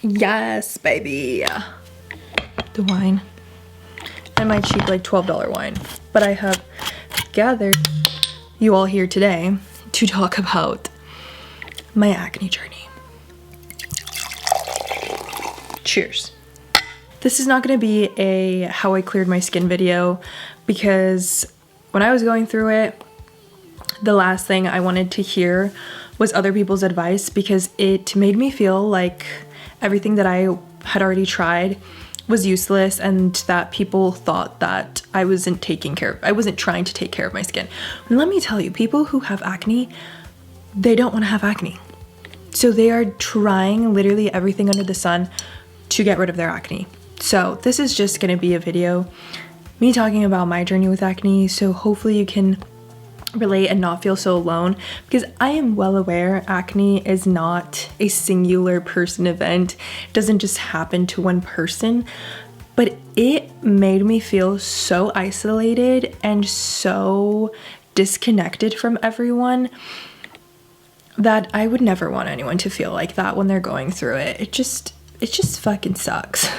Yes, baby. The wine. And my cheap like $12 wine. But I have gathered you all here today to talk about my acne journey. Cheers. This is not going to be a how I cleared my skin video because when I was going through it, the last thing I wanted to hear was other people's advice because it made me feel like everything that I had already tried was useless and that people thought that I wasn't trying to take care of my skin. And let me tell you, people who have acne, they don't want to have acne. So they are trying literally everything under the sun to get rid of their acne. So this is just going to be a video, me talking about my journey with acne. So hopefully you can relate and not feel so alone, because I am well aware acne is not a singular person event. It doesn't just happen to one person, but it made me feel so isolated and so disconnected from everyone that I would never want anyone to feel like that when they're going through it. It just fucking sucks.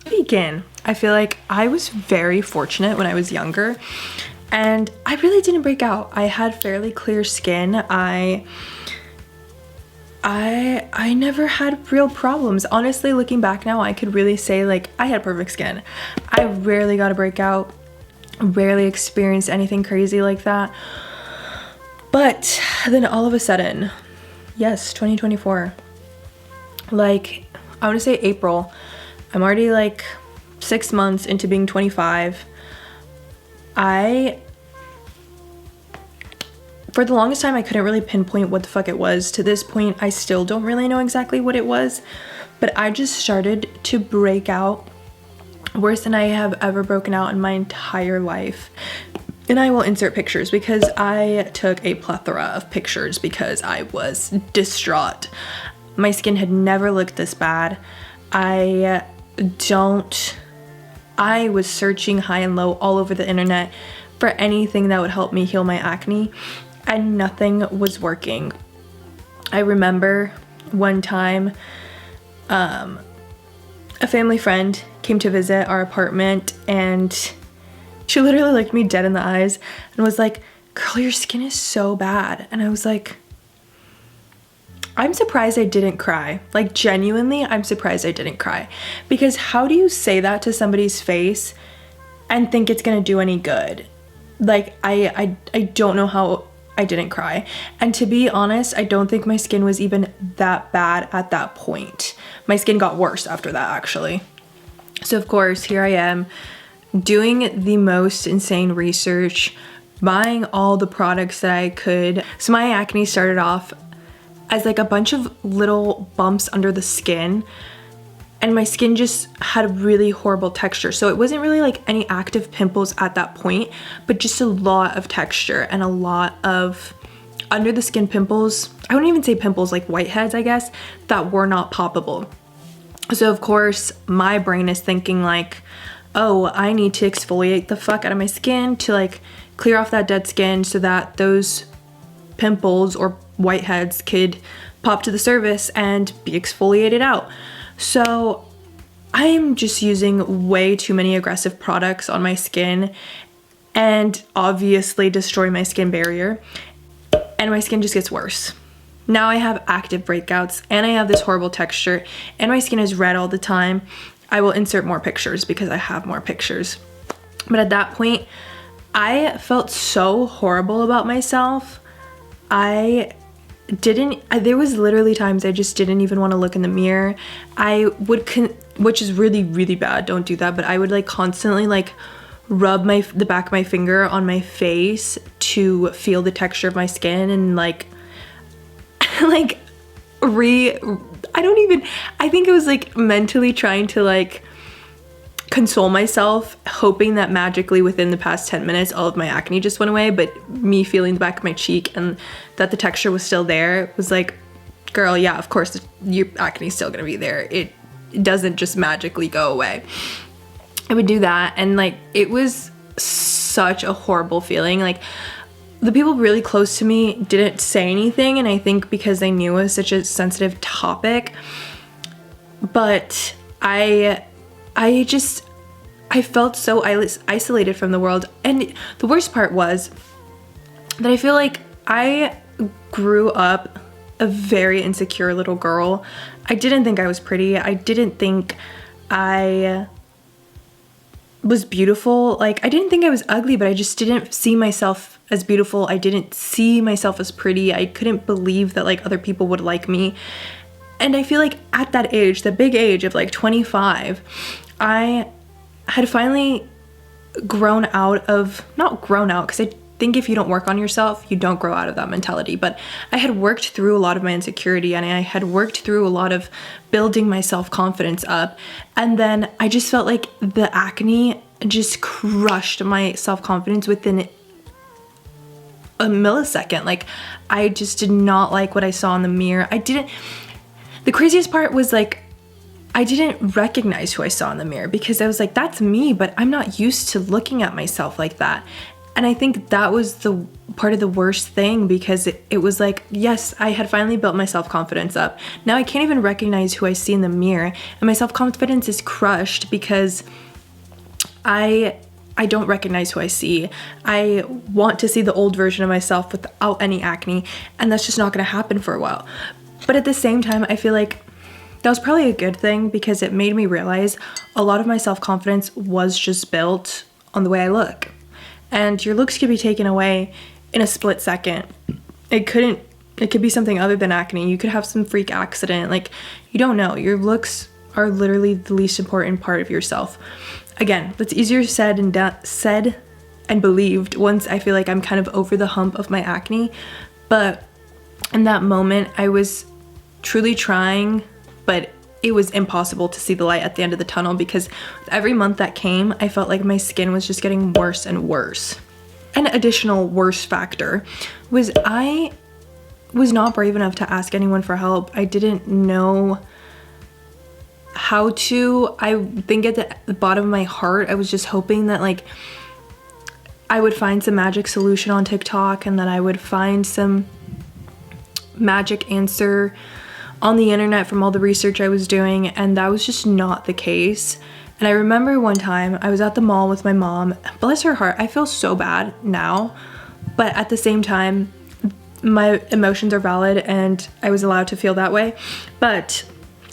To begin, I feel like I was very fortunate when I was younger and I really didn't break out. I had fairly clear skin. I never had real problems. Honestly, looking back now, I could really say like I had perfect skin. I rarely got a breakout, rarely experienced anything crazy like that. But then all of a sudden, yes, 2024, like I want to say April, I'm already like 6 months into being 25. For the longest time, I couldn't really pinpoint what the fuck it was. To this point, I still don't really know exactly what it was, but I just started to break out worse than I have ever broken out in my entire life. And I will insert pictures because I took a plethora of pictures because I was distraught. My skin had never looked this bad. I was searching high and low all over the internet for anything that would help me heal my acne, and nothing was working. I remember one time a family friend came to visit our apartment and she literally looked me dead in the eyes and was like, "Girl, your skin is so bad." And I was like, I'm surprised I didn't cry. Like genuinely, I'm surprised I didn't cry. Because how do you say that to somebody's face and think it's gonna do any good? Like I don't know how I didn't cry. And to be honest, I don't think my skin was even that bad at that point. My skin got worse after that actually. So of course, here I am doing the most insane research, buying all the products that I could. So my acne started off as like a bunch of little bumps under the skin, and my skin just had a really horrible texture. So it wasn't really like any active pimples at that point, but just a lot of texture and a lot of under the skin pimples. I wouldn't even say pimples, like whiteheads, I guess, that were not poppable. So of course my brain is thinking like, oh, I need to exfoliate the fuck out of my skin to like clear off that dead skin so that those pimples or whiteheads could pop to the surface and be exfoliated out. So I'm just using way too many aggressive products on my skin and obviously destroy my skin barrier, and my skin just gets worse. Now I have active breakouts and I have this horrible texture and my skin is red all the time. I will insert more pictures because I have more pictures. But at that point, I felt so horrible about myself. There was literally times I just didn't even want to look in the mirror. I would, which is really, really bad, don't do that, but I would like constantly like rub the back of my finger on my face to feel the texture of my skin and like, I think it was like mentally trying to like console myself, hoping that magically within the past 10 minutes all of my acne just went away, but me feeling the back of my cheek and that the texture was still there was like, girl, yeah, of course your acne is still gonna be there. It doesn't just magically go away. I would do that, and like it was such a horrible feeling. Like the people really close to me didn't say anything, and I think because they knew it was such a sensitive topic, But I felt so isolated from the world. And the worst part was that I feel like I grew up a very insecure little girl. I didn't think I was pretty. I didn't think I was beautiful. Like, I didn't think I was ugly, but I just didn't see myself as beautiful. I didn't see myself as pretty. I couldn't believe that like other people would like me. And I feel like at that age, the big age of like 25, I had finally grown out of, not grown out, because I think if you don't work on yourself, you don't grow out of that mentality. But I had worked through a lot of my insecurity, and I had worked through a lot of building my self-confidence up. And then I just felt like the acne just crushed my self-confidence within a millisecond. Like, I just did not like what I saw in the mirror. The craziest part was like, I didn't recognize who I saw in the mirror, because I was like, that's me, but I'm not used to looking at myself like that. And I think that was the part of the worst thing, because it was like, yes, I had finally built my self-confidence up. Now I can't even recognize who I see in the mirror, and my self-confidence is crushed because I don't recognize who I see. I want to see the old version of myself without any acne, and that's just not gonna happen for a while. But at the same time, I feel like that was probably a good thing, because it made me realize a lot of my self-confidence was just built on the way I look. And your looks could be taken away in a split second. It could be something other than acne. You could have some freak accident. Like, you don't know. Your looks are literally the least important part of yourself. Again, that's easier said and believed once I feel like I'm kind of over the hump of my acne. But in that moment, I was truly trying, but it was impossible to see the light at the end of the tunnel, because with every month that came, I felt like my skin was just getting worse and worse. An additional worse factor was I was not brave enough to ask anyone for help. I didn't know how to. I think at the bottom of my heart, I was just hoping that like I would find some magic solution on TikTok, and that I would find some magic answer on the internet from all the research I was doing, and that was just not the case. And I remember one time I was at the mall with my mom. Bless her heart, I feel so bad now, but at the same time, my emotions are valid and I was allowed to feel that way. But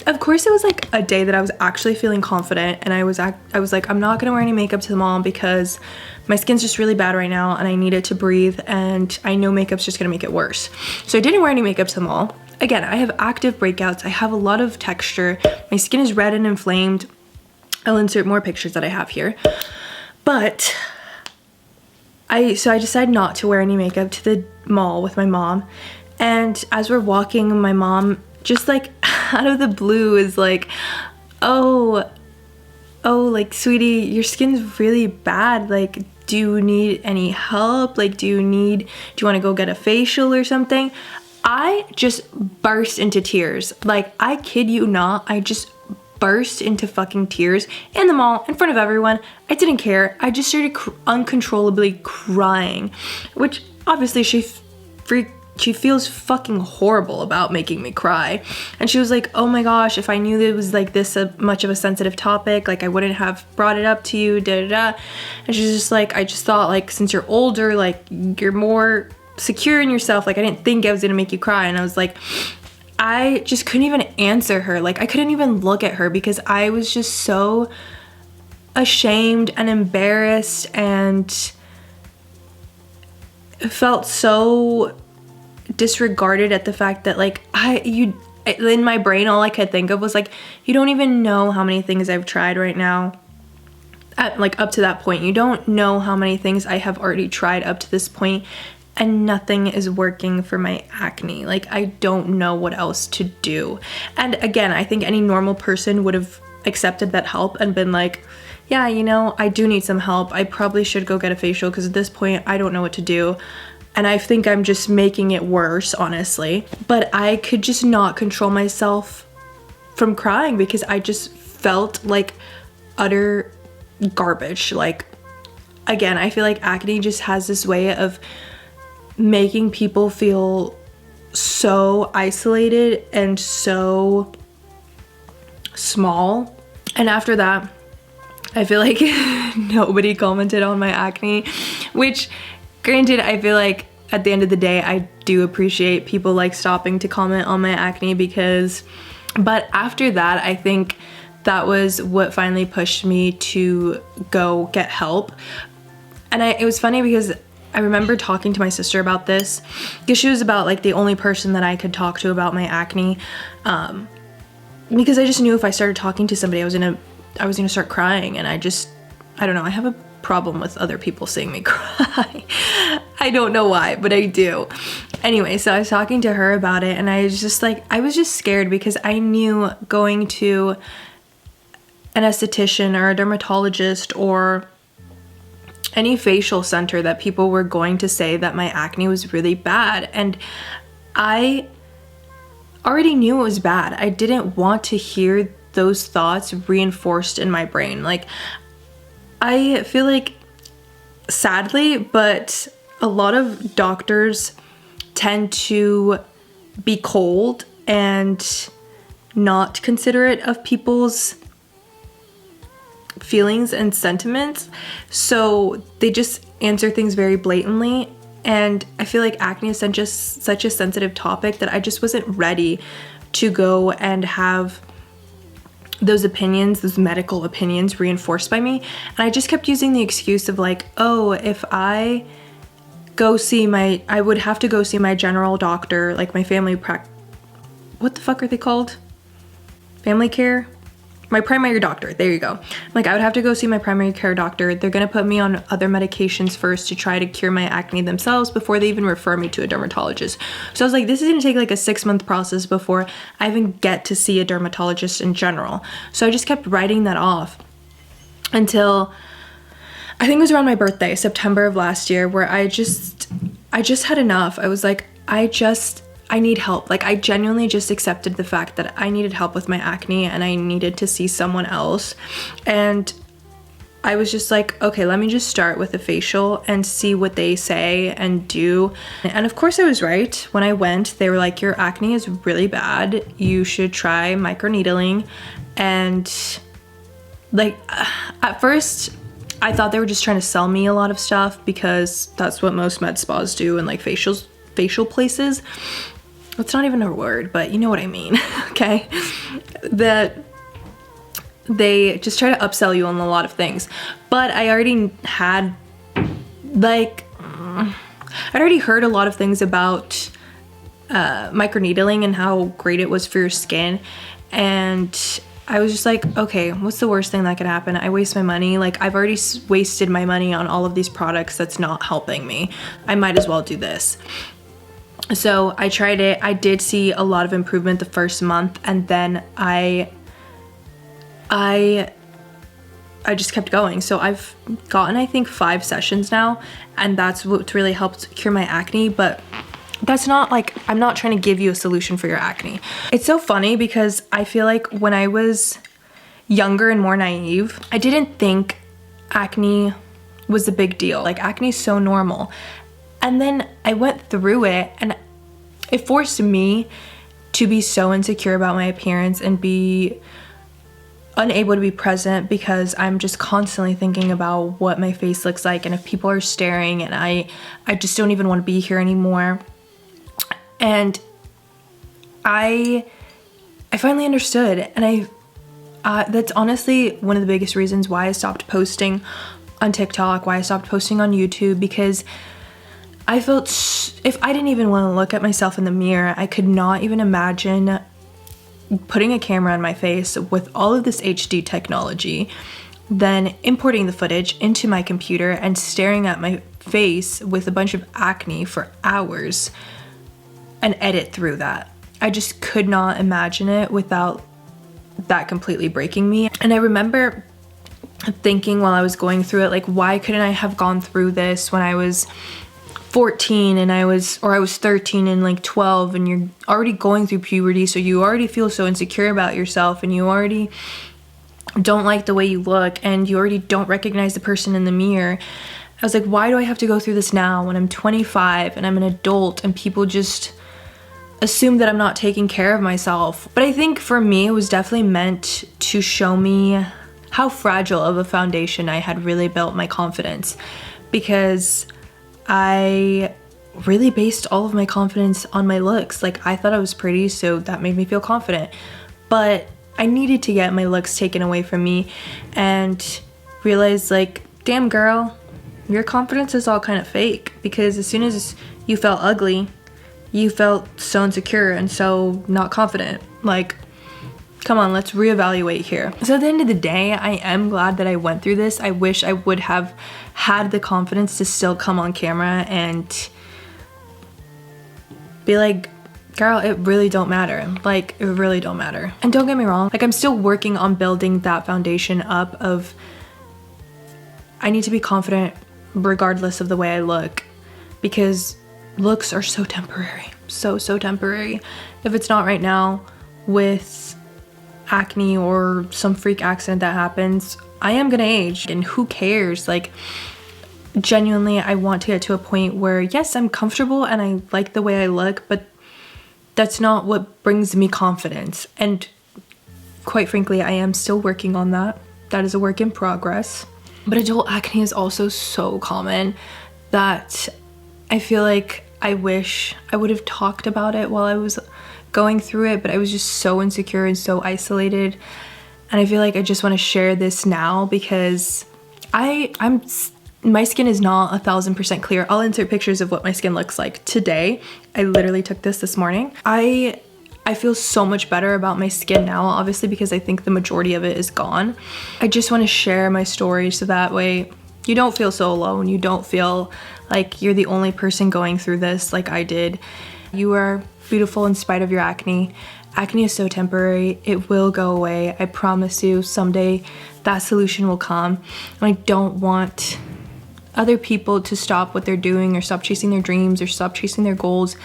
of course, it was like a day that I was actually feeling confident, and I was like, I'm not gonna wear any makeup to the mall because my skin's just really bad right now and I need it to breathe, and I know makeup's just gonna make it worse. So I didn't wear any makeup to the mall. Again, I have active breakouts. I have a lot of texture. My skin is red and inflamed. I'll insert more pictures that I have here. But I decided not to wear any makeup to the mall with my mom. And as we're walking, my mom just like out of the blue is like, oh, like, sweetie, your skin's really bad. Like, do you need any help? Like, do you want to go get a facial or something? I just burst into tears. Like, I kid you not, I just burst into fucking tears in the mall in front of everyone. I didn't care. I just started uncontrollably crying, which obviously she feels fucking horrible about making me cry. And she was like, oh my gosh, if I knew that it was like this much of a sensitive topic, like I wouldn't have brought it up to you, da da da. And she's just like, I just thought like since you're older, like you're more secure in yourself, like I didn't think I was gonna make you cry. And I was like, I just couldn't even answer her. Like I couldn't even look at her because I was just so ashamed and embarrassed and felt so disregarded at the fact that like in my brain all I could think of was like, you don't even know how many things I've tried right now. Like up to that point, you don't know how many things I have already tried up to this point, and nothing is working for my acne. Like I don't know what else to do. And again, I think any normal person would have accepted that help and been like, yeah, you know, I do need some help. I probably should go get a facial because at this point I don't know what to do. And I think I'm just making it worse, honestly. But I could just not control myself from crying because I just felt like utter garbage. Like, again, I feel like acne just has this way of making people feel so isolated and so small. And after that, I feel like nobody commented on my acne, which granted, I feel like at the end of the day, I do appreciate people like stopping to comment on my acne but after that, I think that was what finally pushed me to go get help. And it was funny because I remember talking to my sister about this, because she was about like the only person that I could talk to about my acne, because I just knew if I started talking to somebody, I was gonna start crying, and I don't know, I have a problem with other people seeing me cry. I don't know why, but I do. Anyway, so I was talking to her about it, and I was just scared, because I knew going to an esthetician or a dermatologist or any facial center that people were going to say that my acne was really bad, and I already knew it was bad. I didn't want to hear those thoughts reinforced in my brain. Like, I feel like, sadly, but a lot of doctors tend to be cold and not considerate of people's feelings and sentiments, so they just answer things very blatantly. And I feel like acne is such a sensitive topic that I just wasn't ready to go and have those medical opinions reinforced by me. And I just kept using the excuse of like, oh, if I would have to go see my general doctor, like my what the fuck are they called? Family care? My primary doctor, there you go. Like, I would have to go see my primary care doctor. They're gonna put me on other medications first to try to cure my acne themselves before they even refer me to a dermatologist. So I was like, this is gonna take like a 6-month process before I even get to see a dermatologist in general. So I just kept writing that off until I think it was around my birthday, September of last year, where I just had enough. I was like, I need help. Like, I genuinely just accepted the fact that I needed help with my acne and I needed to see someone else. And I was just like, okay, let me just start with a facial and see what they say and do. And of course I was right. When I went, they were like, your acne is really bad. You should try microneedling. And like, at first I thought they were just trying to sell me a lot of stuff, because that's what most med spas do, and like facial places. It's not even a word, but you know what I mean, okay? That they just try to upsell you on a lot of things. But I already had, like, I'd already heard a lot of things about microneedling and how great it was for your skin. And I was just like, okay, what's the worst thing that could happen? I waste my money. Like, I've already wasted my money on all of these products that's not helping me. I might as well do this. So I tried it. I did see a lot of improvement the first month, and then I just kept going. So I've gotten, I think, 5 sessions now, and that's what really helped cure my acne. But that's not like, I'm not trying to give you a solution for your acne. It's so funny because I feel like when I was younger and more naive, I didn't think acne was a big deal. Like, acne is so normal. And then I went through it, and it forced me to be so insecure about my appearance and be unable to be present, because I'm just constantly thinking about what my face looks like and if people are staring, and I just don't even want to be here anymore. And I finally understood, and that's honestly one of the biggest reasons why I stopped posting on TikTok, why I stopped posting on YouTube, because I felt if I didn't even want to look at myself in the mirror, I could not even imagine putting a camera on my face with all of this HD technology, then importing the footage into my computer and staring at my face with a bunch of acne for hours and edit through that. I just could not imagine it without that completely breaking me. And I remember thinking while I was going through it, like, why couldn't I have gone through this when I was 14 and I was 13 and like 12, and you're already going through puberty, so you already feel so insecure about yourself, and you already don't like the way you look, and you already don't recognize the person in the mirror. I was like, why do I have to go through this now when I'm 25 and I'm an adult, and people just assume that I'm not taking care of myself. But I think for me, it was definitely meant to show me how fragile of a foundation I had really built my confidence, because I really based all of my confidence on my looks. Like, I thought I was pretty, so that made me feel confident. But I needed to get my looks taken away from me and realize, like, damn girl, your confidence is all kind of fake, because as soon as you felt ugly, you felt so insecure and so not confident. Like, come on, let's reevaluate here. So at the end of the day, I am glad that I went through this. I wish I would have had the confidence to still come on camera and be like, girl, it really don't matter. Like, it really don't matter. And don't get me wrong, like, I'm still working on building that foundation up of, I need to be confident regardless of the way I look, because looks are so temporary, so temporary. If it's not right now with acne or some freak accident that happens, I am gonna age, and who cares? Like, genuinely, I want to get to a point where, yes, I'm comfortable and I like the way I look, but that's not what brings me confidence. And quite frankly, I am still working on that. That is a work in progress. But adult acne is also so common that I feel like I wish I would have talked about it while I was going through it, but I was just so insecure and so isolated. And I feel like I just want to share this now, because my skin is not 1000% clear. I'll insert pictures of what my skin looks like today. I literally took this morning. I feel so much better about my skin now, obviously, because I think the majority of it is gone. I just want to share my story so that way you don't feel so alone. You don't feel like you're the only person going through this like I did. You are beautiful in spite of your acne. Acne is so temporary. It will go away. I promise you, someday that solution will come. And I don't want other people to stop what they're doing or stop chasing their dreams or stop chasing their goals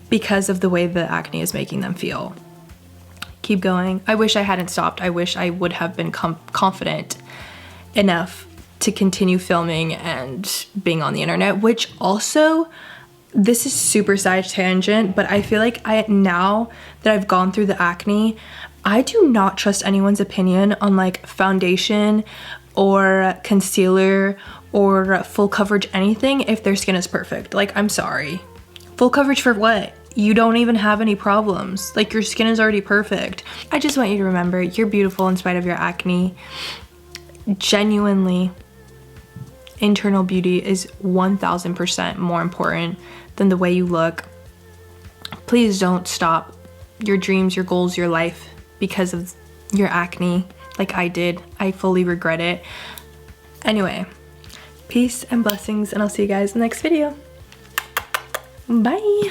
because of the way the acne is making them feel. Keep going. I wish I hadn't stopped. I wish I would have been confident enough to continue filming and being on the internet, which also, this is super side tangent, but I feel like now that I've gone through the acne, I do not trust anyone's opinion on like foundation or concealer or full coverage anything if their skin is perfect. Like, I'm sorry. Full coverage for what? You don't even have any problems. Like, your skin is already perfect. I just want you to remember, you're beautiful in spite of your acne. Genuinely, internal beauty is 1000% more important than the way you look. Please don't stop your dreams, your goals, your life because of your acne like I did. I fully regret it. Anyway, peace and blessings, and I'll see you guys in the next video. Bye.